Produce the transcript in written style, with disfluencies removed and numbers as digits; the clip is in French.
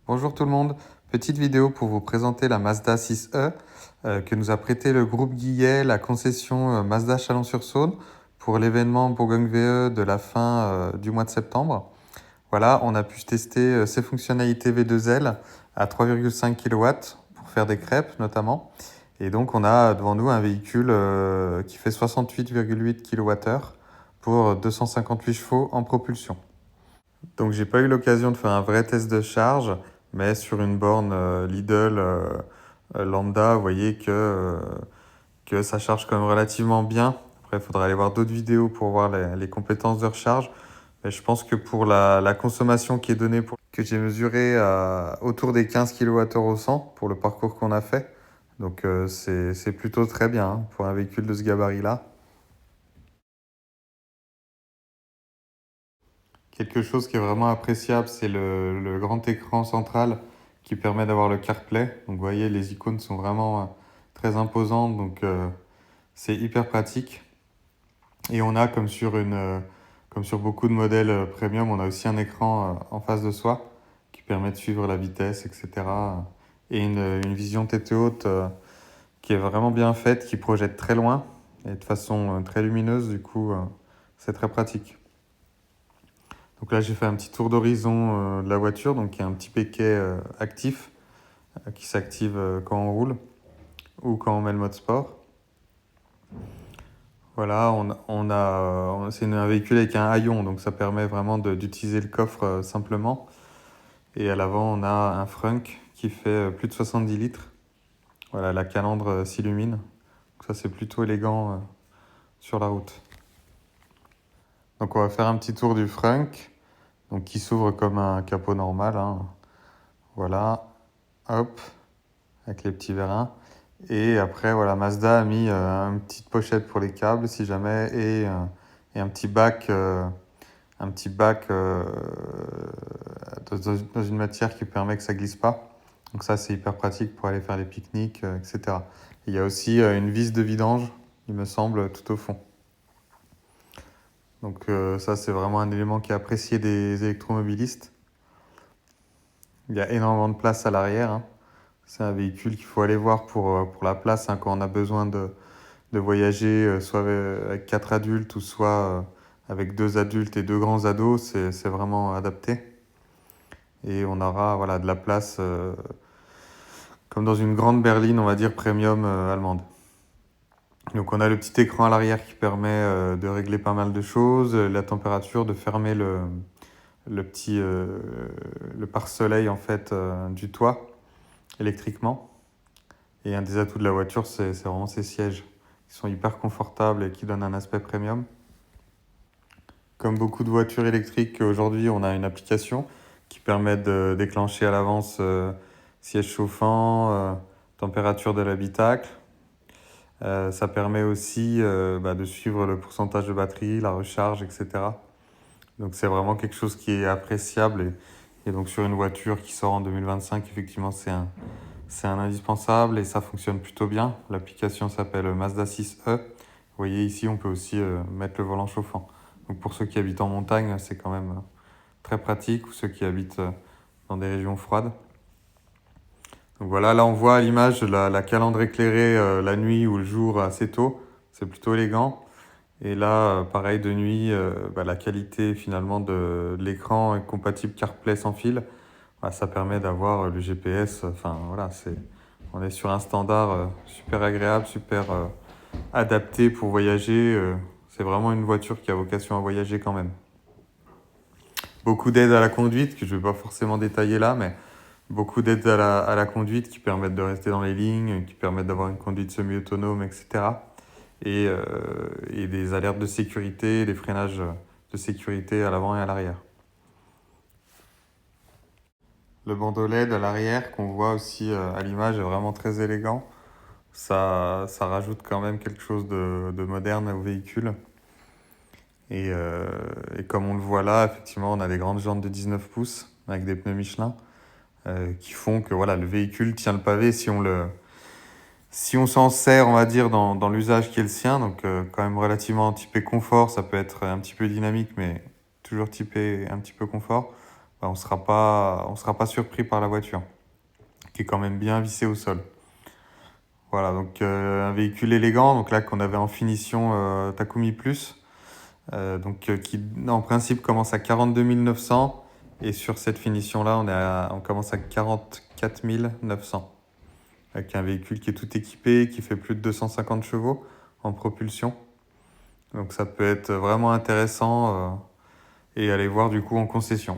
Bonjour tout le monde, petite vidéo pour vous présenter la Mazda 6e que nous a prêté le groupe Guillet, la concession Mazda Chalon-sur-Saône pour l'événement Bourgogne VE de la fin du mois de septembre. Voilà, on a pu tester ses fonctionnalités V2L à 3,5 kW pour faire des crêpes notamment. Et donc on a devant nous un véhicule qui fait 68,8 kWh pour 258 chevaux en propulsion. Donc j'ai pas eu l'occasion de faire un vrai test de charge, mais sur une borne Lidl lambda, vous voyez que ça charge quand même relativement bien. Après, il faudra aller voir d'autres vidéos pour voir les compétences de recharge. Mais je pense que pour la consommation qui est donnée, que j'ai mesuré autour des 15 kWh au 100 pour le parcours qu'on a fait. Donc c'est plutôt très bien hein, pour un véhicule de ce gabarit-là. Quelque chose qui est vraiment appréciable, c'est le grand écran central qui permet d'avoir le CarPlay. Donc vous voyez, les icônes sont vraiment très imposantes, donc c'est hyper pratique. Et on a, comme sur beaucoup de modèles premium, on a aussi un écran en face de soi qui permet de suivre la vitesse, etc. Et une vision tête haute qui est vraiment bien faite, qui projette très loin et de façon très lumineuse, du coup c'est très pratique. Donc là, j'ai fait un petit tour d'horizon de la voiture. Donc il y a un petit péquet actif qui s'active quand on roule ou quand on met le mode sport. Voilà, c'est un véhicule avec un haillon, donc ça permet vraiment d'utiliser le coffre simplement. Et à l'avant, on a un frunk qui fait plus de 70 litres. Voilà, la calandre s'illumine. Donc ça, c'est plutôt élégant sur la route. Donc on va faire un petit tour du frunk, donc qui s'ouvre comme un capot normal, hein. Voilà, hop, avec les petits vérins. Et après, voilà, Mazda a mis une petite pochette pour les câbles, si jamais, et un petit bac, dans une matière qui permet que ça glisse pas. Donc ça, c'est hyper pratique pour aller faire les pique-niques, etc. Et il y a aussi une vis de vidange, il me semble, tout au fond. Donc ça, c'est vraiment un élément qui est apprécié des électromobilistes. Il y a énormément de place à l'arrière, hein. C'est un véhicule qu'il faut aller voir pour la place hein, quand on a besoin de voyager, soit avec 4 adultes ou soit avec 2 adultes et 2 grands ados. C'est vraiment adapté. Et on aura voilà, de la place comme dans une grande berline, on va dire, premium allemande. Donc on a le petit écran à l'arrière qui permet de régler pas mal de choses, la température, de fermer le pare-soleil en fait, du toit électriquement. Et un des atouts de la voiture, c'est vraiment ces sièges qui sont hyper confortables et qui donnent un aspect premium. Comme beaucoup de voitures électriques, aujourd'hui, on a une application qui permet de déclencher à l'avance siège chauffant, température de l'habitacle. Ça permet aussi de suivre le pourcentage de batterie, la recharge, etc. Donc c'est vraiment quelque chose qui est appréciable. Et donc sur une voiture qui sort en 2025, effectivement, c'est un indispensable et ça fonctionne plutôt bien. L'application s'appelle Mazda 6e. Vous voyez ici, on peut aussi mettre le volant chauffant. Donc pour ceux qui habitent en montagne, c'est quand même très pratique, ou ceux qui habitent dans des régions froides. Donc voilà, là on voit à l'image la calandre éclairée la nuit ou le jour assez tôt. C'est plutôt élégant. Et là, pareil, de nuit, la qualité finalement de l'écran est compatible CarPlay sans fil. Ça permet d'avoir le GPS. Enfin voilà, on est sur un standard super agréable, super adapté pour voyager. C'est vraiment une voiture qui a vocation à voyager quand même. Beaucoup d'aides à la conduite, que je ne vais pas forcément détailler là, mais beaucoup d'aides à la conduite qui permettent de rester dans les lignes, qui permettent d'avoir une conduite semi-autonome, etc. Et des alertes de sécurité, des freinages de sécurité à l'avant et à l'arrière. Le bandeau LED à l'arrière qu'on voit aussi à l'image est vraiment très élégant. Ça rajoute quand même quelque chose de moderne au véhicule. Et comme on le voit là, effectivement, on a des grandes jantes de 19 pouces avec des pneus Michelin qui font que voilà, le véhicule tient le pavé si on s'en sert, on va dire, dans l'usage qui est le sien. Donc quand même relativement typé confort, ça peut être un petit peu dynamique, mais toujours typé un petit peu confort. bah, on sera pas surpris par la voiture, qui est quand même bien vissée au sol. Voilà, donc un véhicule élégant, donc là qu'on avait en finition Takumi Plus, qui en principe commence à 42 900 et sur cette finition-là on commence à 44 900 avec un véhicule qui est tout équipé, qui fait plus de 250 chevaux en propulsion. Donc ça peut être vraiment intéressant et aller voir du coup en concession.